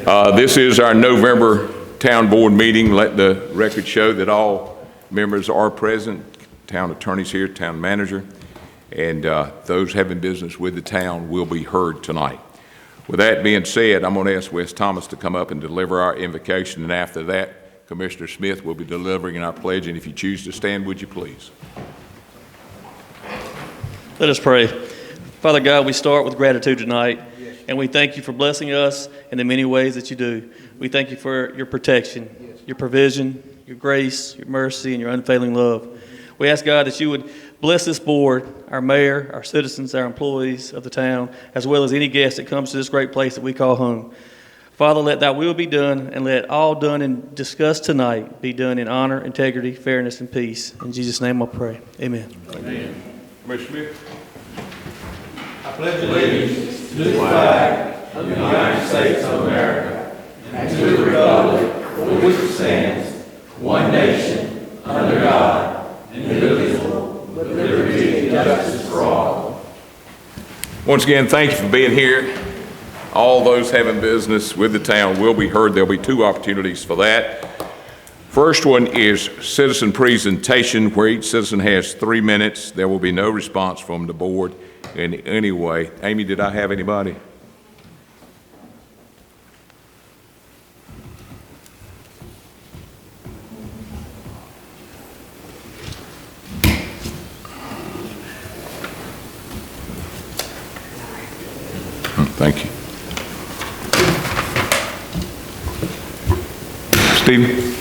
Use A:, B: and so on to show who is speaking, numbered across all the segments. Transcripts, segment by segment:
A: This is our November Town Board meeting. Let the record show that all members are present. Town attorney's here, town manager, and those having business with the town will be heard tonight. With that being said, I'm going to ask Wes Thomas to come up and deliver our invocation, and after that, Commissioner Smith will be delivering our pledge, and if you choose to stand, would you please?
B: Let us pray. Father God, we start with gratitude tonight, and we thank you for blessing us in the many ways that you do. We thank you for your protection, your provision, your grace, your mercy, and your unfailing love. We ask, God, that you would bless this board, our mayor, our citizens, our employees of the town, as well as any guest that comes to this great place that we call home. Father, let thy will be done, and let all done and discussed tonight be done in honor, integrity, fairness, and peace. In Jesus' name I pray. Amen.
A: Amen. Commissioner Smith.
C: I pledge allegiance to the flag of the United States of America and to the republic for which it stands, one nation, under God, indivisible, with liberty and justice for all.
A: Once again, thank you for being here. All those having business with the town will be heard. There'll be two opportunities for that. First one is citizen presentation, where each citizen has 3 minutes. There will be no response from the board in any way. Amy, did I have anybody? Thank you. Steve?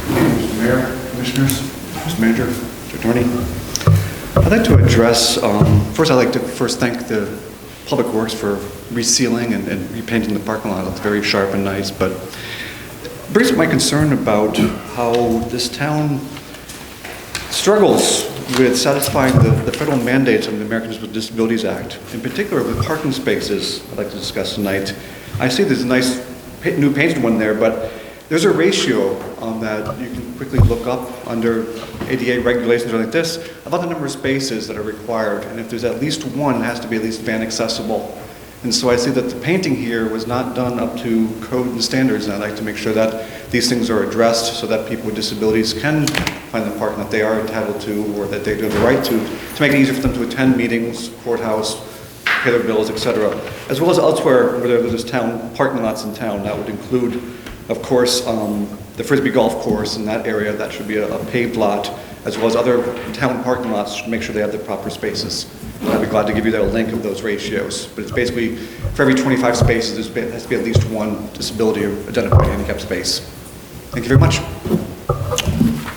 D: Mr. Mayor, Commissioners, Mr. Manager, Mr. Attorney. I'd like to address, first I'd like to thank the Public Works for resealing and repainting the parking lot. It looks very sharp and nice, but it brings up my concern about how this town struggles with satisfying the federal mandates of the Americans with Disabilities Act, in particular with parking spaces I'd like to discuss tonight. I see there's a nice new painted one there, but there's a ratio that you can quickly look up under ADA regulations or like this about the number of spaces that are required, and if there's at least one, it has to be at least van accessible. And so I see that the painting here was not done up to code and standards, and I'd like to make sure that these things are addressed so that people with disabilities can find the parking that they are entitled to or that they do have the right to make it easier for them to attend meetings, courthouse, pay their bills, etc. As well as elsewhere where there's town parking lots in town. That would include, of course, the Frisbee Golf Course in that area. That should be a paved lot, as well as other town parking lots to make sure they have the proper spaces. And I'd be glad to give you that link of those ratios. But it's basically, for every 25 spaces, there has to be at least one disability or identified handicap space. Thank you very much.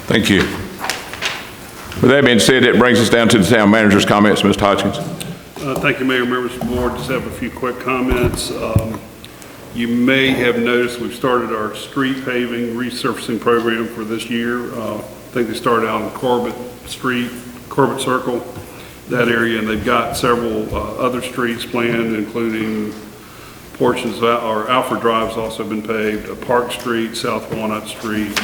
A: Thank you. With that being said, it brings us down to the town manager's comments. Mr. Hodgkins.
E: Thank you, Mayor, members of the board. Just have a few quick comments. You may have noticed we've started our street paving resurfacing program for this year. I think they started out on Corbett Street, Corbett Circle, that area, and they've got several other streets planned, including portions of our Alfred Drive's also been paved, Park Street, South Walnut Street,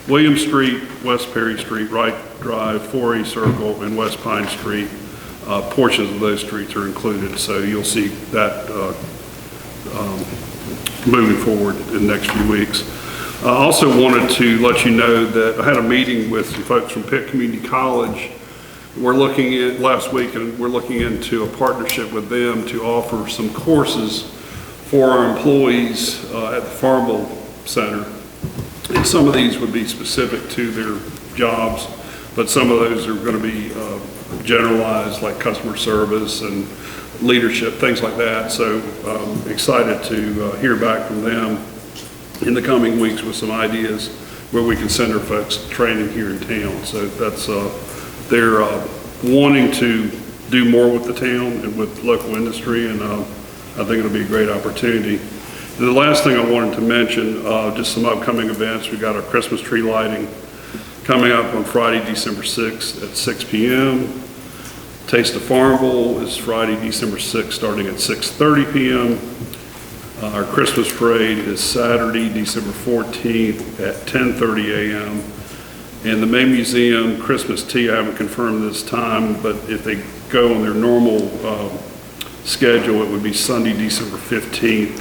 E: William Street, West Perry Street, Wright Drive, 4E Circle, and West Pine Street. Portions of those streets are included, so you'll see that moving forward in the next few weeks. I also wanted to let you know that I had a meeting with some folks from Pitt Community College. We're looking at last week, and we're looking into a partnership with them to offer some courses for our employees at the Farmville Center. And some of these would be specific to their jobs, but some of those are going to be generalized, like customer service and leadership, things like that. So excited to hear back from them in the coming weeks with some ideas where we can send our folks to training here in town. So that's they're wanting to do more with the town and with local industry, and I think it'll be a great opportunity. And the last thing I wanted to mention, just some upcoming events. We've got our Christmas tree lighting coming up on Friday, December 6th at 6 p.m. Taste of Farmville is Friday, December 6th, starting at 6:30 p.m. Our Christmas parade is Saturday, December 14th at 10:30 a.m. And the May Museum Christmas tea, I haven't confirmed this time, but if they go on their normal schedule, it would be Sunday, December 15th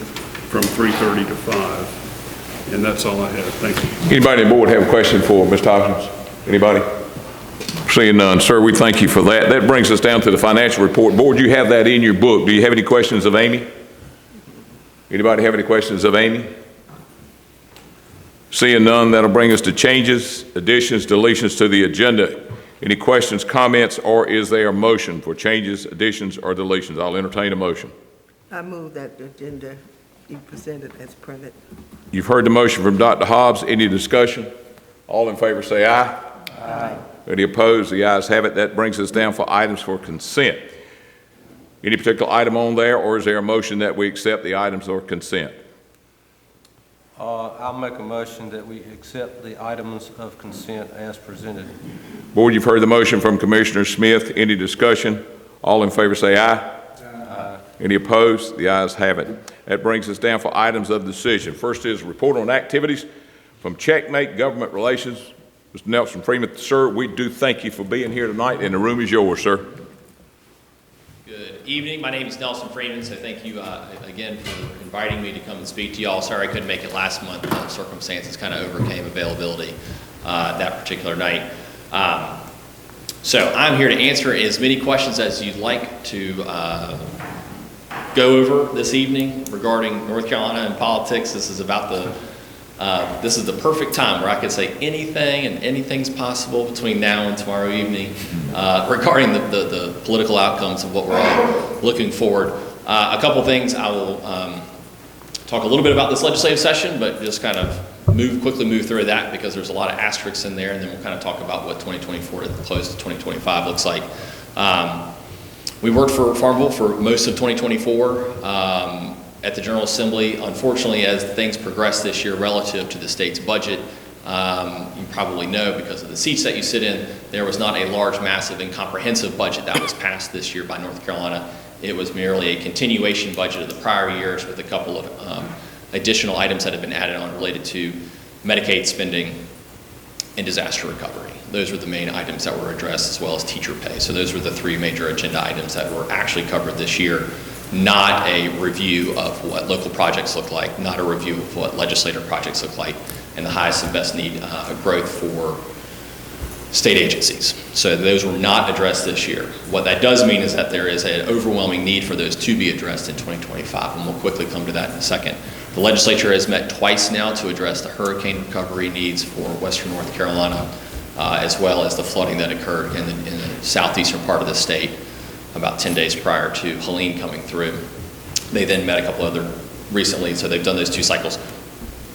E: from 3:30 to 5. And that's all I have. Thank you.
A: Anybody on the board have a question for Mr. Hopkins? Anybody? Seeing none, sir, we thank you for that. That brings us down to the financial report. Board, you have that in your book. Do you have any questions of Amy? Anybody have any questions of Amy? Seeing none, that'll bring us to changes, additions, deletions to the agenda. Any questions, comments, or is there a motion for changes, additions, or deletions? I'll entertain a motion.
F: I move that the agenda be presented as printed.
A: You've heard the motion from Dr. Hobbs. Any discussion? All in favor say aye. Aye. Any opposed? The ayes have it. That brings us down for items for consent. Any particular item on there, or is there a motion that we accept the items for consent?
G: I'll make a motion that we accept the items of consent as presented.
A: Board, you've heard the motion from Commissioner Smith. Any discussion? All in favor say aye. Aye. Any opposed? The ayes have it. That brings us down for items of decision. First is report on activities from Checkmate Government Relations. Mr. Nelson Freeman, sir, we do thank you for being here tonight, and the room is yours, sir.
H: Good evening. My name is Nelson Freeman, so thank you again for inviting me to come and speak to y'all. Sorry I couldn't make it last month. Circumstances kind of overcame availability that particular night. So I'm here to answer as many questions as you'd like to go over this evening regarding North Carolina and politics. This is about this is the perfect time where I could say anything, and anything's possible between now and tomorrow evening regarding the political outcomes of what we're all looking forward. A couple things I will talk a little bit about this legislative session, but just kind of quickly move through that because there's a lot of asterisks in there, and then we'll kind of talk about what 2024 to close to 2025 looks like. We worked for Farmville for most of 2024. At the General Assembly, unfortunately, as things progress this year relative to the state's budget, you probably know because of the seats that you sit in, there was not a large, massive, and comprehensive budget that was passed this year by North Carolina. It was merely a continuation budget of the prior years with a couple of additional items that have been added on related to Medicaid spending and disaster recovery. Those were the main items that were addressed, as well as teacher pay. So those were the three major agenda items that were actually covered this year. Not a review of what local projects look like, not a review of what legislative projects look like, and the highest and best need growth for state agencies. So those were not addressed this year. What that does mean is that there is an overwhelming need for those to be addressed in 2025, and we'll quickly come to that in a second. The legislature has met twice now to address the hurricane recovery needs for Western North Carolina, as well as the flooding that occurred in the southeastern part of the state about 10 days prior to Helene coming through. They then met a couple other recently, so they've done those two cycles.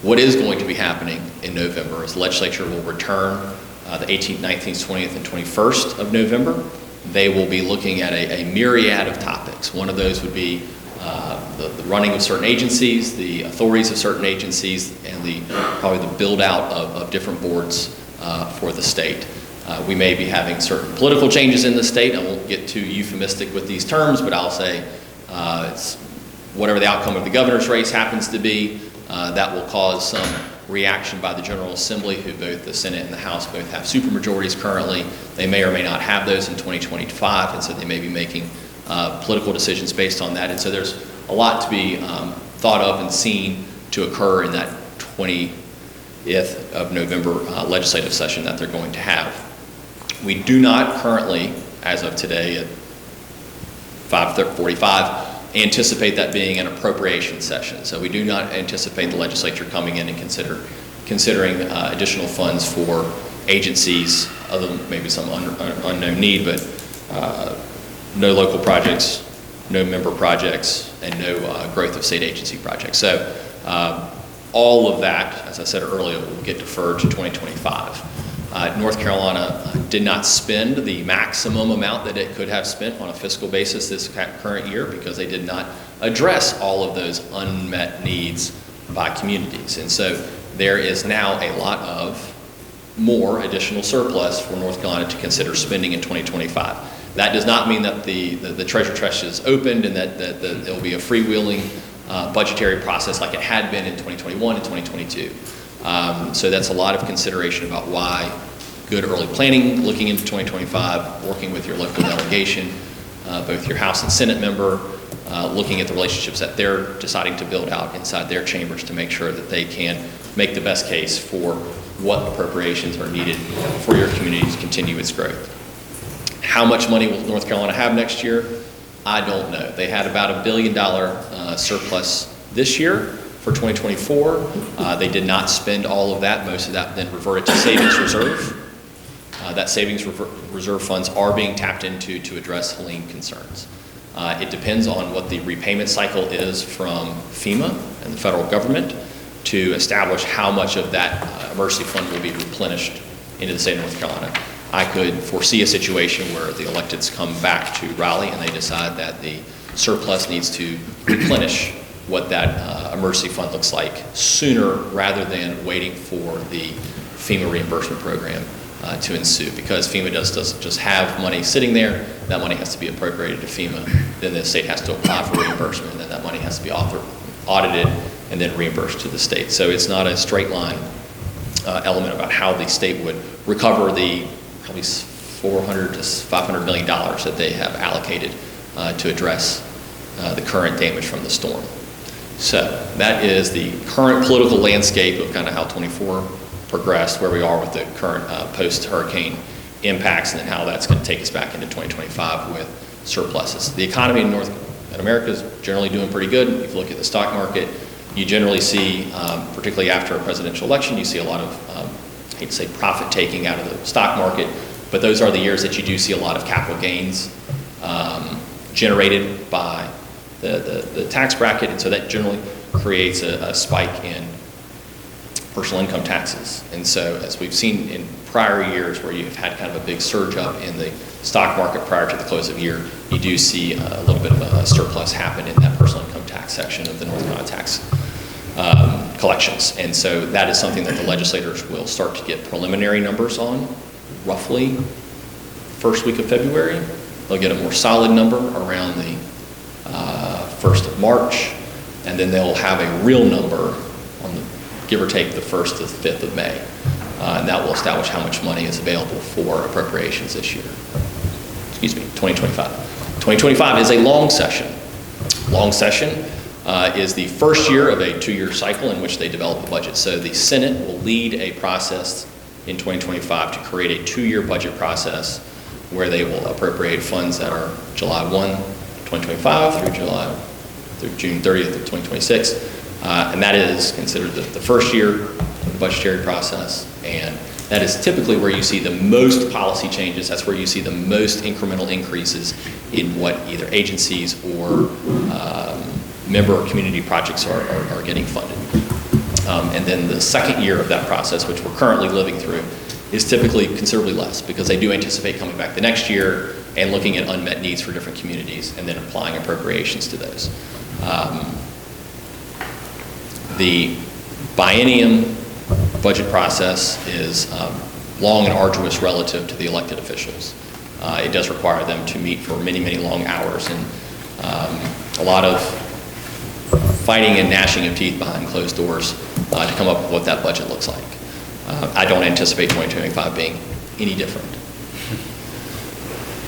H: What is going to be happening in November is the legislature will return the 18th, 19th, 20th, and 21st of November. They will be looking at a myriad of topics. One of those would be the running of certain agencies, the authorities of certain agencies, and probably the build out of different boards for the state. We may be having certain political changes in the state. I won't get too euphemistic with these terms, but I'll say it's whatever the outcome of the governor's race happens to be, that will cause some reaction by the General Assembly, who both the Senate and the House both have supermajorities currently. They may or may not have those in 2025, and so they may be making political decisions based on that. And so there's a lot to be thought of and seen to occur in that 20th of November legislative session that they're going to have. We do not currently, as of today at 5:45, anticipate that being an appropriation session. So we do not anticipate the legislature coming in and considering additional funds for agencies, other than maybe some unknown need, but no local projects, no member projects, and no growth of state agency projects. So all of that, as I said earlier, will get deferred to 2025. North Carolina did not spend the maximum amount that it could have spent on a fiscal basis this current year because they did not address all of those unmet needs by communities. And so there is now a lot of more additional surplus for North Carolina to consider spending in 2025. That does not mean that the treasure chest is opened and that there will be a freewheeling budgetary process like it had been in 2021 and 2022. So that's a lot of consideration about why good early planning looking into 2025, working with your local delegation, both your House and Senate member, looking at the relationships that they're deciding to build out inside their chambers to make sure that they can make the best case for what appropriations are needed for your community to continue its growth. How much money will North Carolina have next year? I don't know. They had about $1 billion surplus this year for 2024. They did not spend all of that. Most of that then reverted to savings reserve. That savings reserve funds are being tapped into to address Helene concerns. It depends on what the repayment cycle is from FEMA and the federal government to establish how much of that emergency fund will be replenished into the state of North Carolina. I could foresee a situation where the electeds come back to Raleigh and they decide that the surplus needs to replenish what that emergency fund looks like sooner rather than waiting for the FEMA reimbursement program to ensue. Because FEMA doesn't just have money sitting there, that money has to be appropriated to FEMA, then the state has to apply for reimbursement, and then that money has to be audited and then reimbursed to the state. So it's not a straight line element about how the state would recover the probably $400 to $500 million that they have allocated to address the current damage from the storm. So that is the current political landscape of kind of how 24 progressed, where we are with the current post-hurricane impacts, and then how that's going to take us back into 2025 with surpluses. The economy in America is generally doing pretty good. If you look at the stock market, you generally see, particularly after a presidential election, you see a lot of, I hate to say profit taking out of the stock market, but those are the years that you do see a lot of capital gains generated by the tax bracket, and so that generally creates a spike in personal income taxes. And so as we've seen in prior years where you've had kind of a big surge up in the stock market prior to the close of the year, you do see a little bit of a surplus happen in that personal income tax section of the North Carolina tax collections. And so that is something that the legislators will start to get preliminary numbers on roughly first week of February. They'll get a more solid number around the 1st of March, and then they'll have a real number on the, give or take, the 1st to the 5th of May. And that will establish how much money is available for appropriations this year. Excuse me, 2025. 2025 is a long session. Long session is the first year of a 2-year cycle in which they develop a budget. So the Senate will lead a process in 2025 to create a 2-year budget process where they will appropriate funds that are July 1, 2025 through June 30th of 2026. And that is considered the first year of the budgetary process. And that is typically where you see the most policy changes. That's where you see the most incremental increases in what either agencies or member or community projects are getting funded. And then the second year of that process, which we're currently living through, is typically considerably less because they do anticipate coming back the next year and looking at unmet needs for different communities and then applying appropriations to those. The biennium budget process is long and arduous relative to the elected officials. It does require them to meet for many, many long hours and a lot of fighting and gnashing of teeth behind closed doors to come up with what that budget looks like. I don't anticipate 2025 being any different.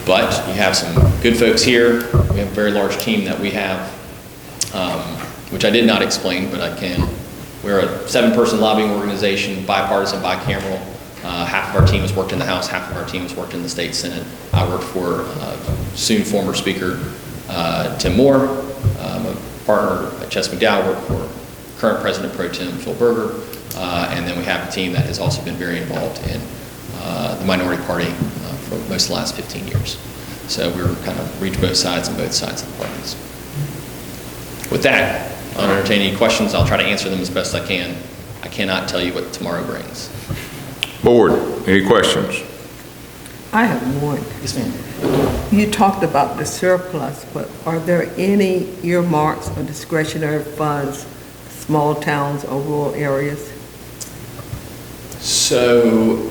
H: But you have some good folks here. We have a very large team that we have, which I did not explain, but I can. We're a 7-person lobbying organization, bipartisan, bicameral. Half of our team has worked in the House, half of our team has worked in the state Senate. I work for soon former Speaker Tim Moore. I'm a partner at Chess McDowell, work for current President Pro Tem Phil Berger. And then we have a team that has also been very involved in the minority party for most of the last 15 years. So we're kind of reach both sides and both sides of the parties. With that, I'll entertain any questions. I'll try to answer them as best I can. I cannot tell you what tomorrow brings.
A: Board, any questions?
F: I have one.
H: Yes, ma'am.
F: You talked about the surplus, but are there any earmarks or discretionary funds, small towns or rural areas?
H: So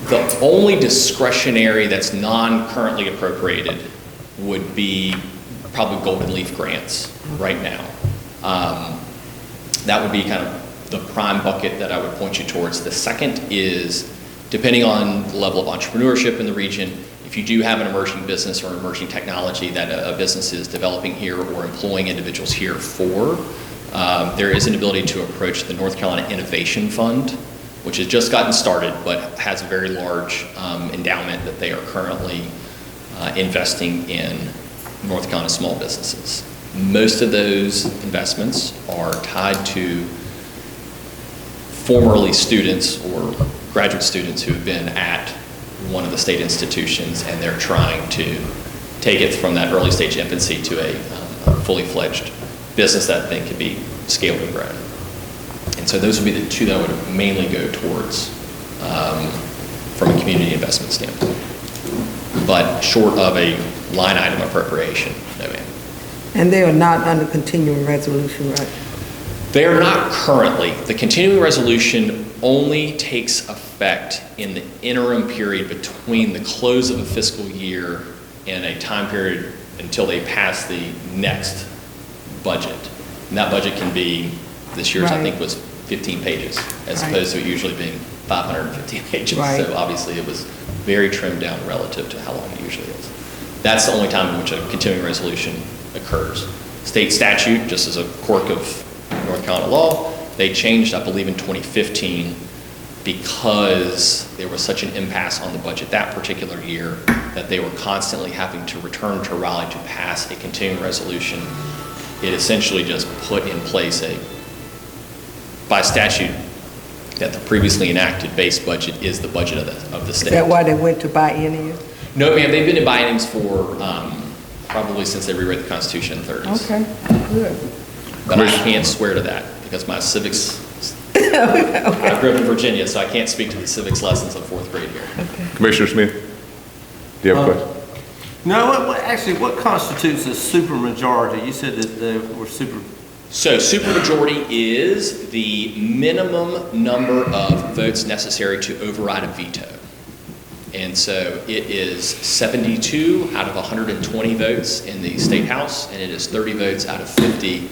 H: the only discretionary that's non-currently appropriated would be probably golden leaf grants right now. That would be kind of the prime bucket that I would point you towards. The second is, depending on the level of entrepreneurship in the region, if if you do have an emerging business or emerging technology that a business is developing here or employing individuals here for, there is an ability to approach the North Carolina Innovation Fund, which has just gotten started, but has a very large endowment that they are currently investing in North Carolina small businesses. Most of those investments are tied to formerly students or graduate students who have been at one of the state institutions, and they're trying to take it from that early stage infancy to a fully fledged business that then can be scaled and grown. And so those would be the two that would mainly go towards from a community investment standpoint. But short of a line item appropriation, no ma'am.
F: And they are not under continuing resolution, right?
H: They are not currently. The continuing resolution only takes effect in the interim period between the close of a fiscal year and a time period until they pass the next budget. And that budget can be, this year's I think was 15 pages, as opposed to it usually being 515 pages.
F: Right.
H: So obviously it was very trimmed down relative to how long it usually is. That's the only time in which a continuing resolution occurs. State statute, just as a quirk of North Carolina law, they changed, I believe, in 2015 because there was such an impasse on the budget that particular year that they were constantly having to return to Raleigh to pass a continuing resolution. It essentially just put in place by statute, that the previously enacted base budget is the budget of the state.
F: Is that why they went to biennium?
H: No, ma'am, they've been in bienniums for probably since they rewrote the Constitution in the 30s.
F: Okay, good.
H: But I can't swear to that because my civics, I grew up in Virginia, so I can't speak to the civics lessons of 4th grade here.
A: Commissioner Smith, do you have a question?
G: No, actually, what constitutes a supermajority? You said that they were super.
H: So supermajority is the minimum number of votes necessary to override a veto. And so it is 72 out of 120 votes in the State House, and it is 30 votes out of 50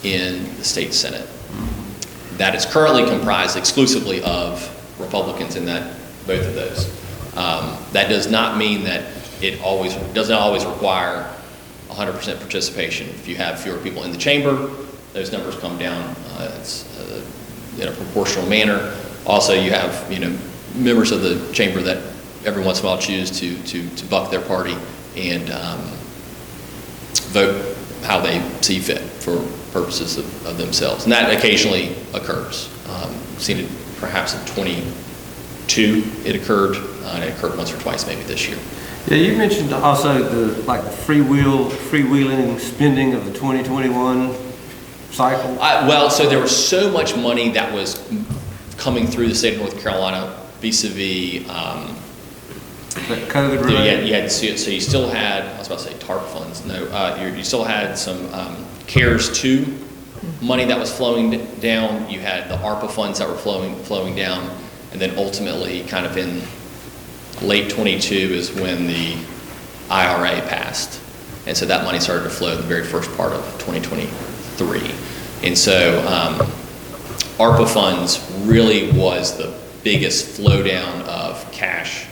H: in the State Senate. That is currently comprised exclusively of Republicans in both of those. That does not mean that it doesn't always require 100% participation. If you have fewer people in the chamber, those numbers come down in a proportional manner. Also, you have members of the chamber that every once in a while choose to buck their party and vote how they see fit for purposes of themselves. And that occasionally occurs. We've seen it perhaps in 22 it occurred, and it occurred once or twice maybe this year.
G: Yeah, you mentioned also the freewheeling spending of the 2021 cycle.
H: Well, so there was so much money that was coming through the state of North Carolina vis-a-vis
G: COVID related?
H: you had so you still had, I was about to say TARP funds, no, you still had some CARES 2 money that was flowing down, you had the ARPA funds that were flowing down, and then ultimately kind of in late 22 is when the IRA passed. And so that money started to flow in the very first part of 2023. And so ARPA funds really was the biggest flow down of cash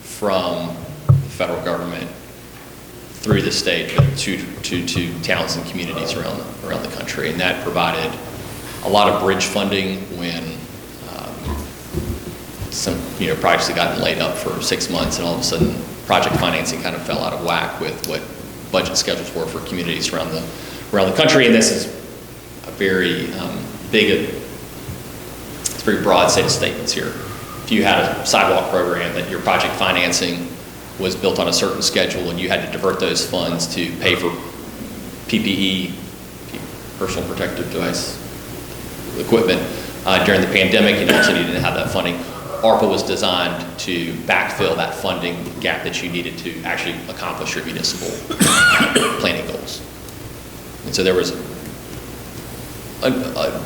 H: from the federal government through the state to towns and communities around the country. And that provided a lot of bridge funding when some projects had gotten laid up for 6 months, and all of a sudden project financing kind of fell out of whack with what budget schedules were for communities around the country. And this is a very it's a very broad set of statements here. If you had a sidewalk program that your project financing was built on a certain schedule and you had to divert those funds to pay for PPE, personal protective device equipment, during the pandemic, and you also needed to have that funding, ARPA was designed to backfill that funding gap that you needed to actually accomplish your municipal planning goals. And so there was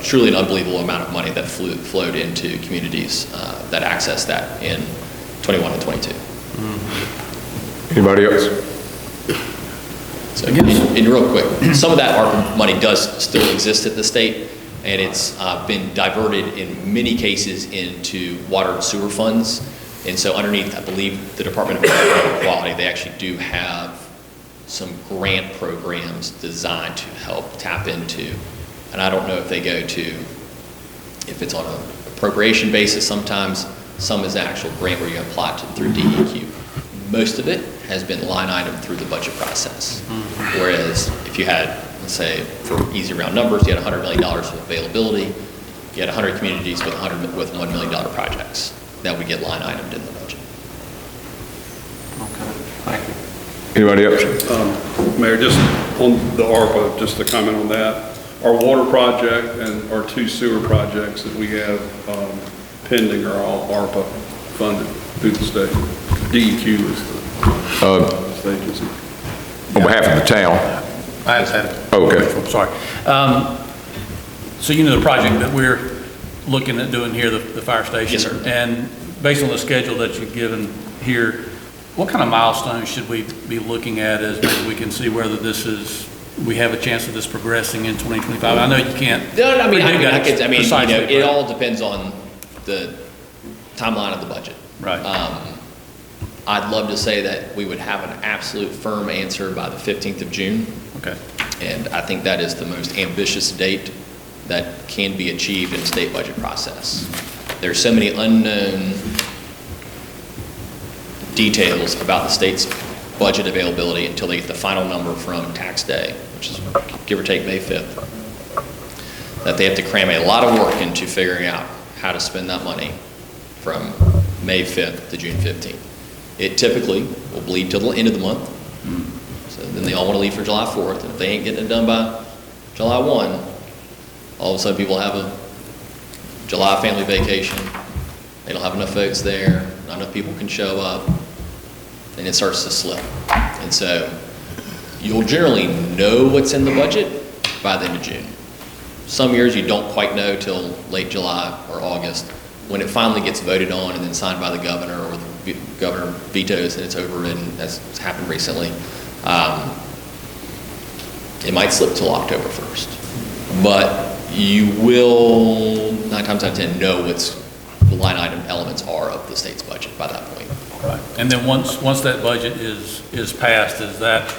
H: truly an unbelievable amount of money that flowed into communities that accessed that in 21 and 22.
A: Anybody else?
H: So, and real quick, some of that ARPA money does still exist at the state, and it's been diverted in many cases into water and sewer funds. And so underneath, I believe, the Department of Environmental Quality, they actually do have some grant programs designed to help tap into. And I don't know if they go to, if it's on an appropriation basis sometimes, some is actual grant where you apply to through DEQ. Most of it has been line item through the budget process. Whereas if you had, let's say, for easy round numbers, you had $100 million of availability, you had 100 communities with $1 million projects. That would get line itemed in the budget.
G: Okay, thank you.
A: Anybody else?
E: Mayor, just on the ARPA, just to comment on that, our water project and our 2 sewer projects that we have pending are all ARPA funded through the state. DEQ is the state agency.
A: On behalf of the town?
I: I just had it.
A: Okay.
I: I'm sorry. So you know the project that we're looking at doing here, the fire station?
H: Yes, sir.
I: And based on the schedule that you've given here, what kind of milestones should we be looking at as maybe we can see whether this is, we have a chance of this progressing in 2025? I know you can't.
H: No, I mean,
I: predict that precisely,
H: it
I: but-
H: all depends on the timeline of the budget.
I: Right.
H: I'd love to say that we would have an absolute firm answer by the 15th of June.
I: Okay.
H: And I think that is the most ambitious date that can be achieved in the state budget process. There's so many unknown details about the state's budget availability until they get the final number from tax day, which is give or take May 5th, that they have to cram a lot of work into figuring out how to spend that money from May 5th to June 15th. It typically will bleed till the end of the month. So then they all want to leave for July 4th. And if they ain't getting it done by July 1, all of a sudden people have a July family vacation. They don't have enough folks there. Not enough people can show up. And it starts to slip. And so you'll generally know what's in the budget by the end of June. Some years you don't quite know till late July or August when it finally gets voted on and then signed by the governor, or the governor vetoes and it's overridden, as happened recently. It might slip till October 1st. But you will, 9 times out of 10, know what the line item elements are of the state's budget by that point.
I: Right. And then once that budget is passed, is that,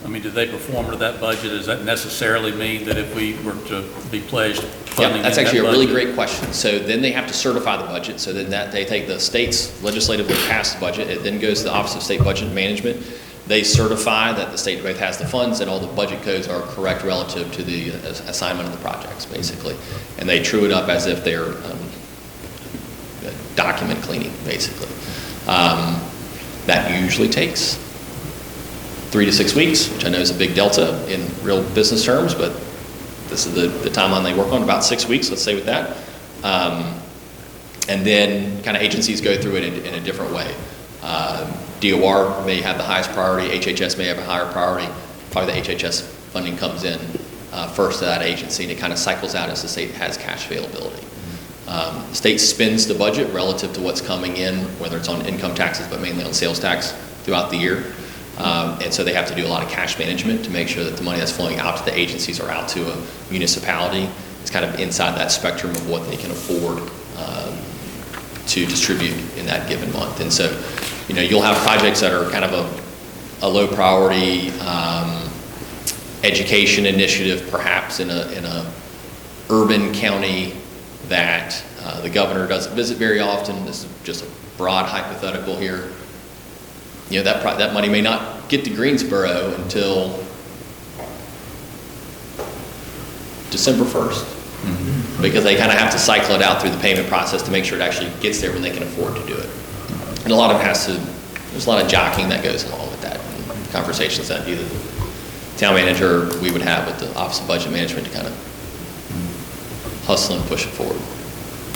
I: I mean, do they perform to that budget? Does that necessarily mean that if we were to be pledged funding?
H: Yeah, that's
I: in that
H: actually a really
I: budget?
H: great question. So then they have to certify the budget. So then they take the state's legislatively passed budget. It then goes to the Office of State Budget Management. They certify that the state both has the funds and all the budget codes are correct relative to the assignment of the projects, basically. And they true it up as if they're document cleaning, basically. That usually takes 3 to 6 weeks, which I know is a big delta in real business terms, but this is the timeline they work on, about 6 weeks, let's say with that. And then kind of agencies go through it in a different way. DOR may have the highest priority, HHS may have a higher priority. Probably the HHS funding comes in first to that agency, and it kind of cycles out as the state has cash availability. The state spends the budget relative to what's coming in, whether it's on income taxes, but mainly on sales tax throughout the year. And so they have to do a lot of cash management to make sure that the money that's flowing out to the agencies or out to a municipality is kind of inside that spectrum of what they can afford to distribute in that given month. And so, you know, you'll have projects that are kind of a low priority education initiative, perhaps in a urban county that the governor doesn't visit very often. This is just a broad hypothetical here. You know, that money may not get to Greensboro until December 1st, because they kind of have to cycle it out through the payment process to make sure it actually gets there when they can afford to do it. And a lot of it there's a lot of jockeying that goes along with that, and conversations that either the town manager we would have with the Office of Budget Management to kind of hustle and push it forward.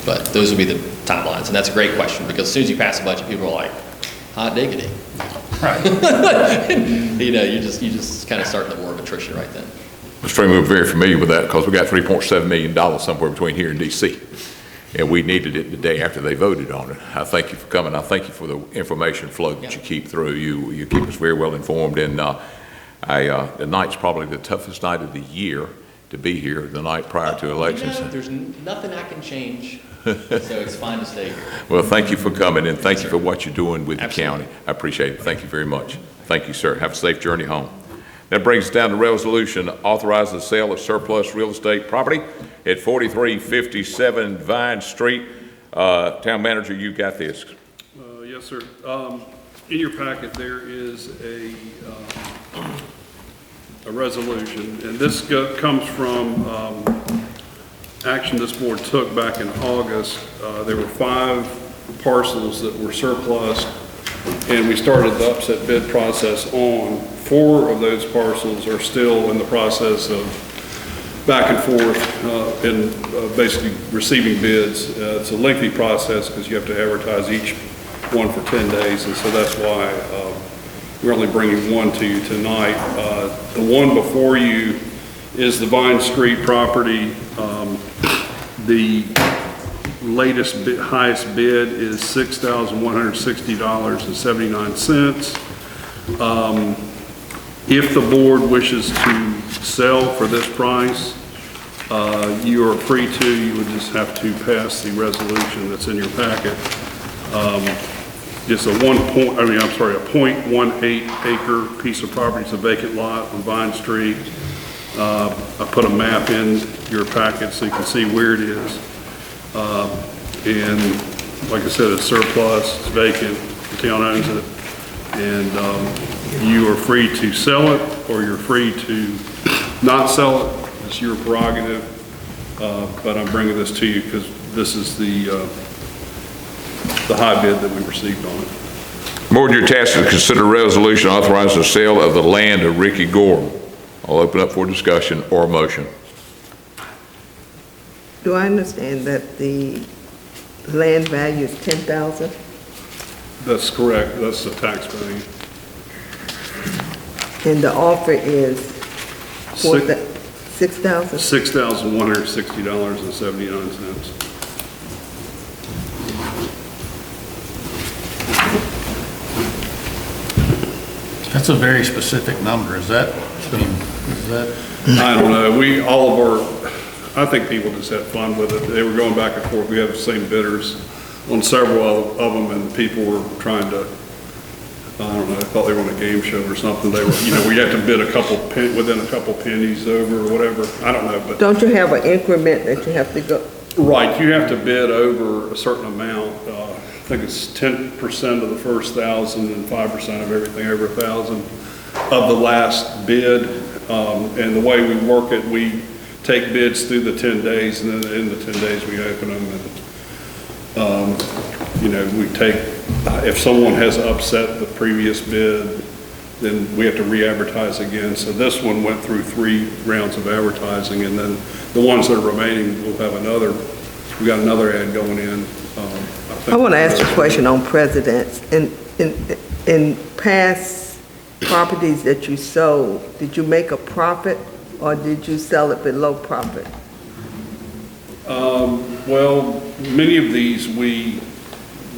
H: But those would be the timelines, and that's a great question, because as soon as you pass the budget, people are like, hot diggity.
I: Right.
H: You know, you just kind of start the war of attrition right then.
A: Mr. Freeman, we're very familiar with that because we got $3.7 million somewhere between here and D.C. And we needed it the day after they voted on it. I thank you for coming. I thank you for the information flow that you keep through. You keep us very well informed. And the night's probably the toughest night of the year. to be here the night prior to elections.
H: You know, there's nothing I can change, so it's fine to stay here.
A: Well, thank you for coming, and thank you for what you're doing with the
H: Absolutely.
A: county. I appreciate it. Thank you very much. Thank you, sir. Have a safe journey home. That brings us down to resolution authorizing the sale of surplus real estate property at 4357 Vine Street. Town manager, you got this.
E: Yes, sir. In your packet, there is a resolution, and this comes from action this board took back in August. There were 5 parcels that were surplus, and we started the upset bid process on. 4 of those parcels are still in the process of back and forth and basically receiving bids. It's a lengthy process because you have to advertise each one for 10 days, and so that's why we're only bringing one to you tonight. The one before you is the Vine Street property. The latest highest bid is $6,160.79. If the board wishes to sell for this price, you are free to. You would just have to pass the resolution that's in your packet. Just a 0.18 acre piece of property. It's a vacant lot on Vine Street. I put a map in your packet so you can see where it is. And like I said, it's surplus, it's vacant, the town owns it. And you are free to sell it, or you're free to not sell it. It's your prerogative. But I'm bringing this to you because this is the high bid that we received on it.
A: Board, you're tasked to consider a resolution authorizing the sale of the land of Ricky Gorham. I'll open up for discussion or motion.
F: Do I understand that the land value is 10,000?
E: That's correct. That's the tax value.
F: And the offer is
E: Six-
F: 6,000?
E: $6,160.79.
I: That's a very specific number. Is that,
E: I don't know. I think people just had fun with it. They were going back and forth. We have the same bidders on several of them, and people were trying to, I don't know, I thought they were on a game show or something. They were, we had to bid within a couple pennies over or whatever. I don't know, but.
F: Don't you have an increment that you have to go?
E: Right, you have to bid over a certain amount. I think it's 10% of the first 1,000 and 5% of everything over 1,000 of the last bid. And the way we work it, we take bids through the 10 days, and then in the 10 days we open them. And we take, if someone has upset the previous bid, then we have to re-advertise again. So this one went through 3 rounds of advertising, and then the ones that are remaining will have we got another ad going in.
F: I want to ask you a question on precedents. In past properties that you sold, did you make a profit or did you sell it below profit?
E: Well, many of these we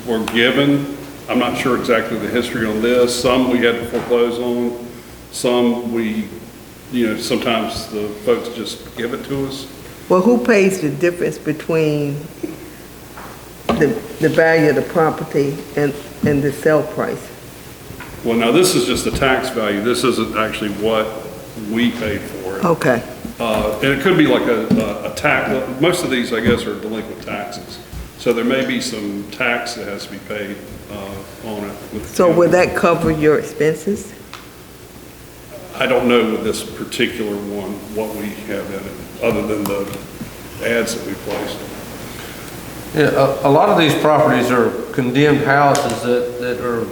E: were given. I'm not sure exactly the history on this. Some we had to foreclose on. Some sometimes the folks just give it to us.
F: Well, who pays the difference between the value of the property and the sale price?
E: Well, now this is just the tax value. This isn't actually what we paid for it.
F: Okay.
E: And it could be like a tax. Most of these, I guess, are delinquent taxes. So there may be some tax that has to be paid on it.
F: So will that cover your expenses?
E: I don't know with this particular one what we have in it, other than the ads that we placed.
G: Yeah, a lot of these properties are condemned houses that are,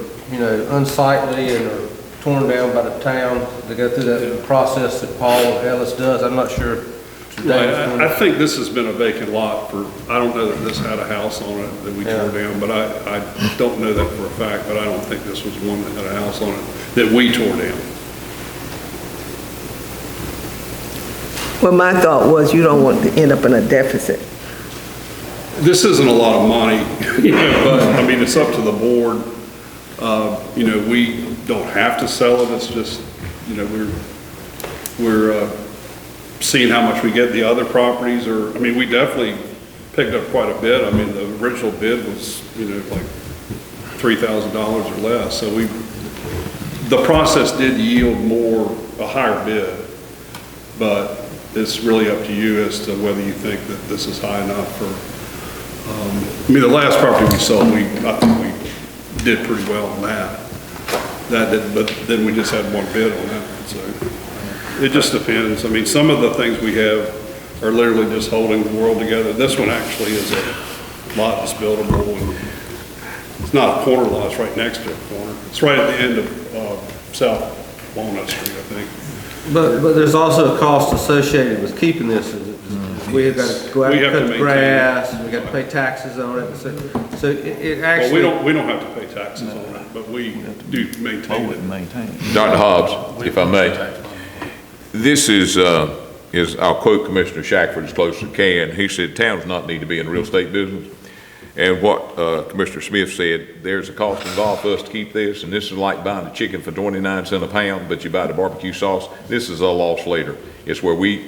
G: unsightly and are torn down by the town. They go through that process that Paul Ellis does. I'm not sure.
E: Right, I think this has been a vacant lot I don't know that this had a house on it that we tore down, but I don't know that for a fact, but I don't think this was one that had a house on it that we tore down.
F: Well, my thought was you don't want to end up in a deficit.
E: This isn't a lot of money, but I mean, it's up to the board. We don't have to sell it. It's just, we're seeing how much we get the other properties, or, I mean, we definitely picked up quite a bit. I mean, the original bid was, like $3,000 or less, so the process did yield a higher bid, but it's really up to you as to whether you think that this is high enough for, I mean, the last property we sold, I think we did pretty well on that. But then we just had one bid on that, so it just depends. I mean, some of the things we have are literally just holding the world together. This one actually is a lot that's buildable, and it's not a corner lot, it's right next to a corner. It's right at the end of South Walnut Street, I think.
G: But there's also a cost associated with keeping this. We have got to go out
E: We
G: and
E: have to
G: cut
E: maintain
G: grass, and we got to pay taxes on it. So it
E: Well,
G: actually.
E: we don't have to pay taxes on it, but we do maintain it.
A: Dr. Hobbs, if I may, this is, I'll quote Commissioner Shackford as close as I can. He said, towns not need to be in the real estate business. And what Commissioner Smith said, there's a cost involved for us to keep this, and this is like buying a chicken for 29 cents a pound, but you buy the barbecue sauce. This is a loss later. It's where we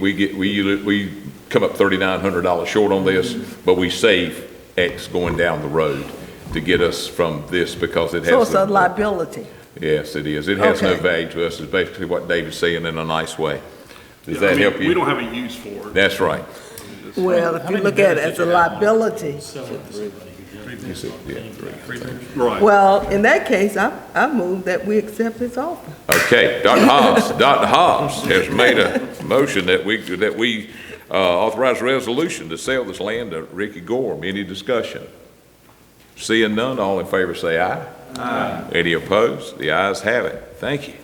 A: come up $3,900 short on this, but we save X going down the road to get us from this, because it has.
F: So it's a liability.
A: Yes, it is. It has no
F: Okay.
A: value to us, is basically what David's saying in a nice way. Does that help you?
E: We don't have a use for it.
A: That's right.
F: Well, if you look at it as a liability,
E: Right.
F: well, in that case, I move that we accept his offer.
A: Okay, Dr. Hobbs has made a motion that we authorize a resolution to sell this land to Ricky Gorham. Any discussion? Seeing none, all in favor say aye. Aye. Any opposed? The ayes have it. Thank you.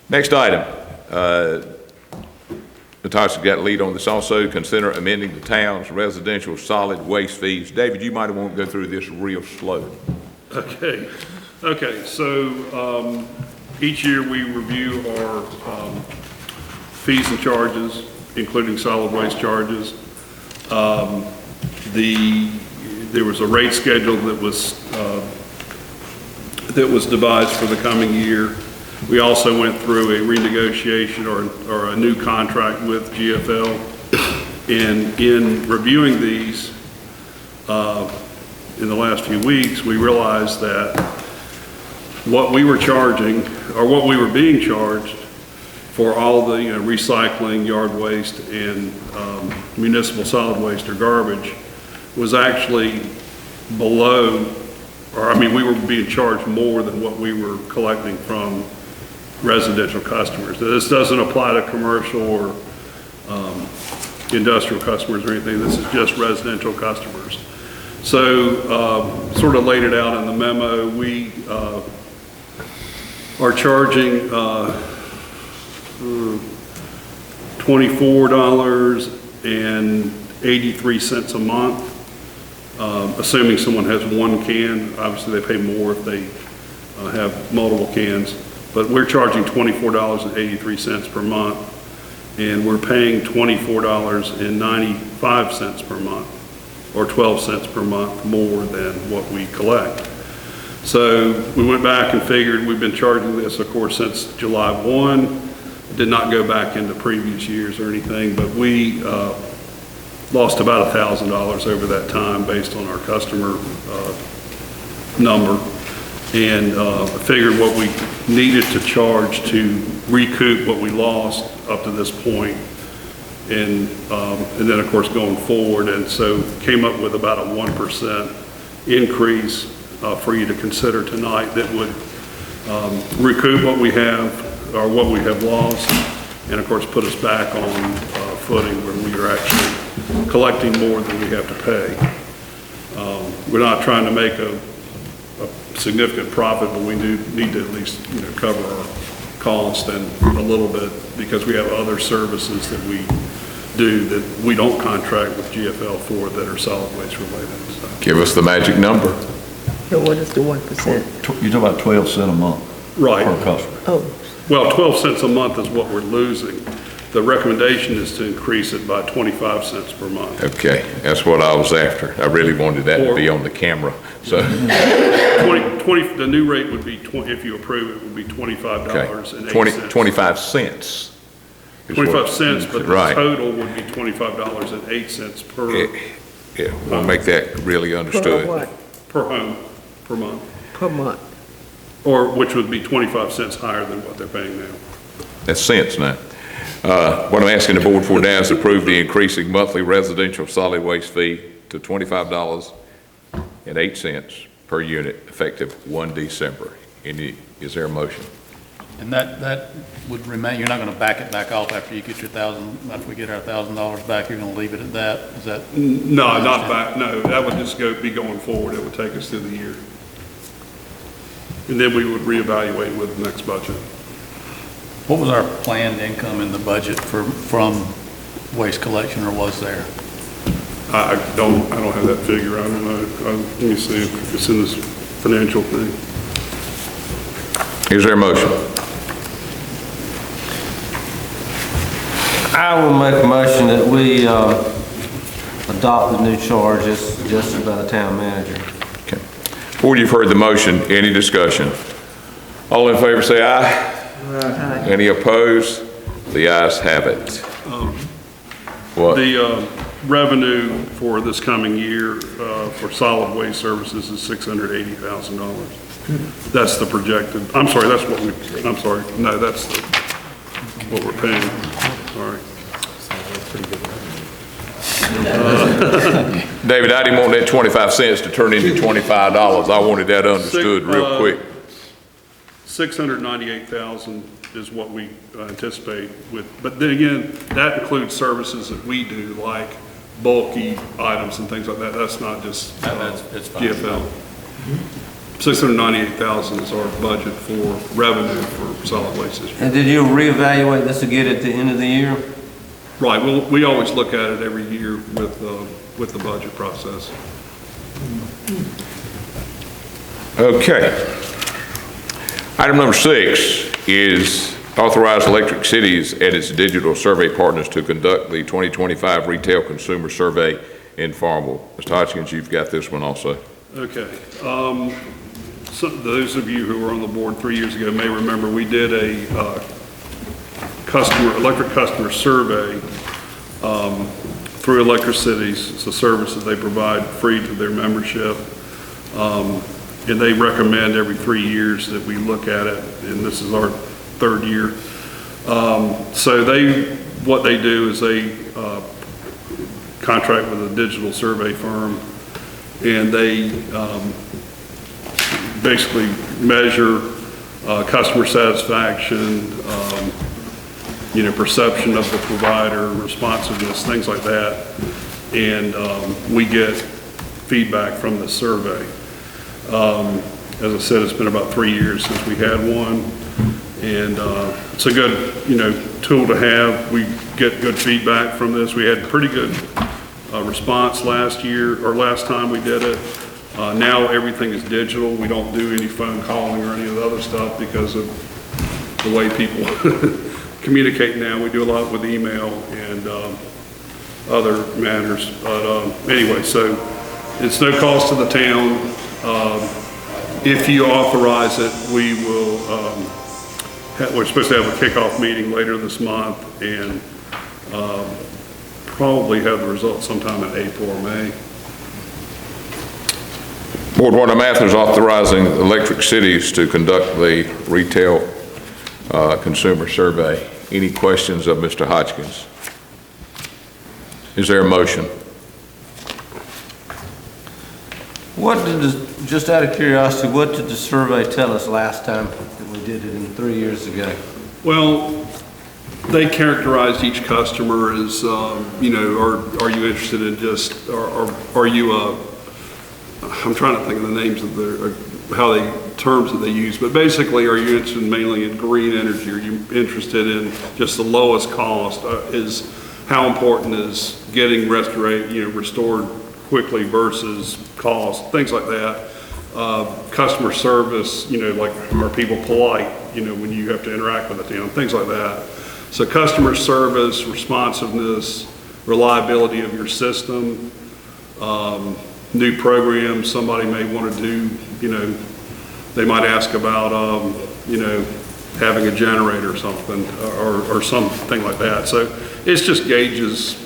A: Next item. Natasha got lead on this also. Consider amending the town's residential solid waste fees. David, you might want to go through this real slow.
E: Okay, so each year we review our fees and charges, including solid waste charges. There was a rate schedule that was devised for the coming year. We also went through a renegotiation or a new contract with GFL. And in reviewing these in the last few weeks, we realized that what we were charging, or what we were being charged for all the recycling, yard waste, and municipal solid waste or garbage was actually below, or I mean, we were being charged more than what we were collecting from residential customers. This doesn't apply to commercial or industrial customers or anything. This is just residential customers. So sort of laid it out in the memo. We are charging $24.83 a month, assuming someone has one can. Obviously, they pay more if they have multiple cans. But we're charging $24.83 per month, and we're paying $24.95 per month, or 12 cents per month more than what we collect. So we went back and figured we've been charging this, of course, since July 1. Did not go back into previous years or anything, but we lost about $1,000 over that time based on our customer number. And figured what we needed to charge to recoup what we lost up to this point, and then of course going forward, and so came up with about a 1% increase for you to consider tonight that would recoup what we have, or what we have lost, and of course put us back on footing where we are actually collecting more than we have to pay. We're not trying to make a significant profit, but we do need to at least cover our cost and a little bit, because we have other services that we do that we don't contract with GFL for that are solid waste related. So.
A: Give us the magic number.
F: So what is the 1%?
C: You're talking about 12 cents a month
E: Right.
C: per customer.
F: Oh,
E: Well, 12 cents a month is what we're losing. The recommendation is to increase it by 25 cents per month.
A: Okay, that's what I was after. I really wanted that to be on the camera, so.
E: The new rate would be, if you approve it, would be $25.08.
A: 25 cents. is what-
E: 25 cents, but the
A: Right.
E: total would be $25.08
A: Yeah, we'll make that really
F: Per
A: understood.
F: what?
E: per home, per month.
F: Per month?
E: Or, which would be 25 cents higher than what they're paying now.
A: That's cents now. What I'm asking the board for now is approve the increasing monthly residential solid waste fee to $25.08 per unit effective 1 December. Is there a motion?
I: And that would remain, you're not going to back it back off after you get your after we get our $1,000 back, you're going to leave it at that? Is that?
E: No, not back, no, that would just be going forward, it would take us through the year. And then we would reevaluate with the next budget.
I: What was our planned income in the budget from waste collection, or was there?
E: I don't have that figure, I don't know, let me see if it's in this financial thing.
A: Is there a motion?
G: I will make a motion that we adopt the new charges suggested by the town manager.
A: Okay. Before you've heard the motion, any discussion? All in favor say aye.
F: Aye.
A: Any opposed? The ayes have it. What?
E: The revenue for this coming year for solid waste services is $680,000. That's the projected, I'm sorry, that's what no, that's what we're paying, sorry.
A: David, I didn't want that 25 cents to turn into $25. I wanted that understood real quick.
E: 698,000 is what we anticipate with, but then again, that includes services that we do, like bulky items and things like that. That's not just
I: It's fine.
E: GFL. 698,000 is our budget for revenue for solid waste this year.
G: And did you reevaluate this again at the end of the year?
E: Right, well, we always look at it every year with the budget process.
A: Okay. Item number 6 is authorize Electric Cities and its digital survey partners to conduct the 2025 Retail Consumer Survey in Farmville. Mr. Hodgkins, you've got this one also.
E: Okay. So those of you who were on the board 3 years ago may remember we did a electric customer survey through Electric Cities. It's a service that they provide free to their membership. And they recommend every 3 years that we look at it, and this is our 3rd year. So what they do is they contract with a digital survey firm, and they basically measure customer satisfaction, perception of the provider, responsiveness, things like that. And we get feedback from the survey. As I said, it's been about 3 years since we had one, and it's a good, tool to have. We get good feedback from this. We had pretty good response last time we did it. Now everything is digital. We don't do any phone calling or any of the other stuff because of the way people communicate now. We do a lot with email and other matters. But anyway, so it's no cost to the town. If you authorize it, we will, we're supposed to have a kickoff meeting later this month and probably have the results sometime in April or May.
A: Board, what I'm after is authorizing Electric Cities to conduct the retail consumer survey. Any questions of Mr. Hodgkins? Is there a motion?
G: Just out of curiosity, what did the survey tell us last time that we did it 3 years ago?
E: Well, they characterized each customer as, are you interested in just, or are you I'm trying to think of the names of terms that they use, but basically, are you interested mainly in green energy? Are you interested in just the lowest cost? Is how important is getting restored quickly versus cost, things like that. Customer service, like are people polite, when you have to interact with the town, things like that. So customer service, responsiveness, reliability of your system, new programs somebody may want to do, they might ask about, having a generator or something, or something like that. So it's just gauges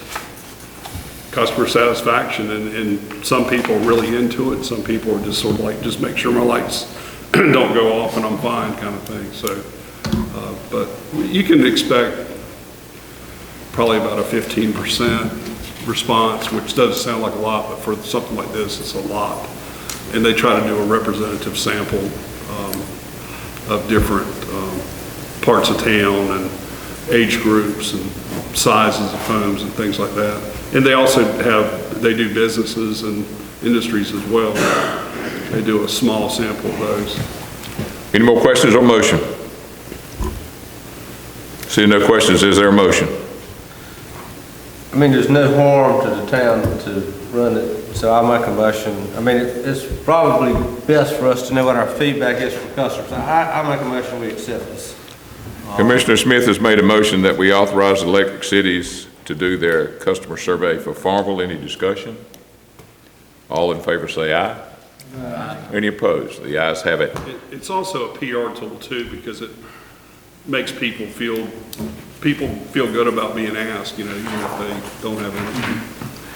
E: customer satisfaction, and some people are really into it. Some people are just sort of like, just make sure my lights don't go off and I'm fine kind of thing. So, but you can expect probably about a 15% response, which doesn't sound like a lot, but for something like this, it's a lot. And they try to do a representative sample of different parts of town and age groups and sizes of homes and things like that. And they also they do businesses and industries as well. They do a small sample of those.
A: Any more questions or motion? Seeing no questions, is there a motion?
G: I mean, there's no harm to the town to run it, so I'll make a motion. I mean, it's probably best for us to know what our feedback is from customers. I'll make a motion we accept this.
A: Commissioner Smith has made a motion that we authorize electric cities to do their customer survey for Farmville. Any discussion? All in favor say aye. Aye. Any opposed? The ayes have it.
E: It's also a PR tool too, because it makes people feel good about being asked, even if they don't have anything.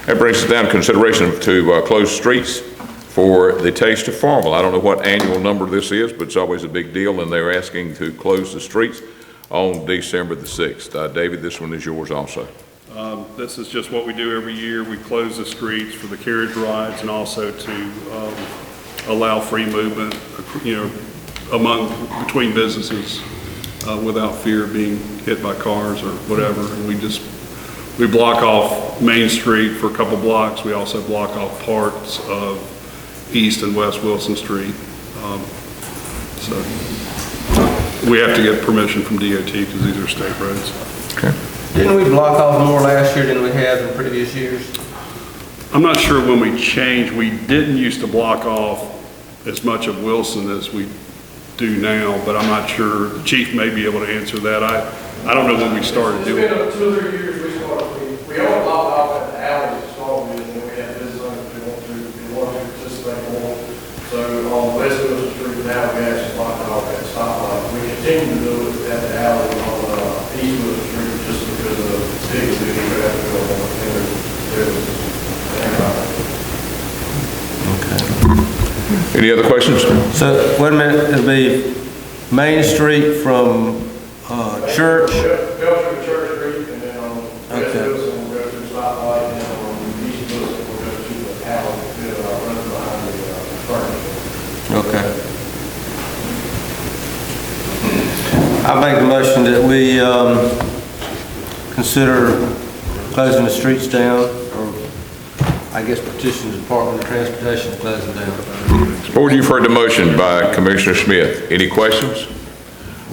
A: That brings us down to consideration to close streets for the Taste of Farmville. I don't know what annual number this is, but it's always a big deal, and they're asking to close the streets on December the 6th. David, this one is yours also.
E: This is just what we do every year. We close the streets for the carriage rides and also to allow free movement, between businesses without fear of being hit by cars or whatever. And we block off Main Street for a couple blocks. We also block off parts of East and West Wilson Street. So we have to get permission from DOT because these are state roads.
A: Okay.
G: Didn't we block off more last year than we have in previous years?
E: I'm not sure when we changed. We didn't used to block off as much of Wilson as we do now, but I'm not sure. The chief may be able to answer that. I don't know when we started doing it.
J: It's been 2 or 3 years we started. We only block off at the alleys to start with, and then we have business owners who want to participate more. So on West Wilson Street now, we actually block off at stoplight. We continue to do it at the alley on East Wilson Street just because of the big traffic going on.
A: Any other questions?
G: So, wait a minute, it'll be Main Street from Church?
J: Go through Church Street, and then on West Wilson, we'll go to the stoplight, and then on East Wilson, we'll go to the alley, run behind the furniture.
G: Okay. I make the motion that we consider closing the streets down, or I guess petition the Department of Transportation to close them down.
A: Board, you've heard the motion by Commissioner Smith. Any questions?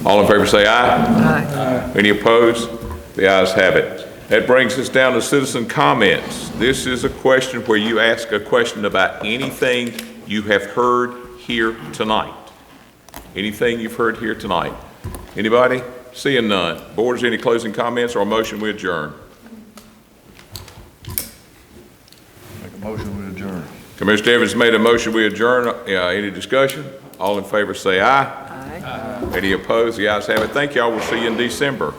A: All in favor say aye. Aye. Any opposed? The ayes have it. That brings us down to citizen comments. This is a question where you ask a question about anything you have heard here tonight. Anything you've heard here tonight. Anybody? Seeing none. Board, is there any closing comments or a motion we adjourn?
C: Make a motion, we adjourn.
A: Commissioner Evans made a motion we adjourn. Any discussion? All in favor say aye.
F: Aye.
A: Any opposed? The ayes have it. Thank y'all. We'll see you in December.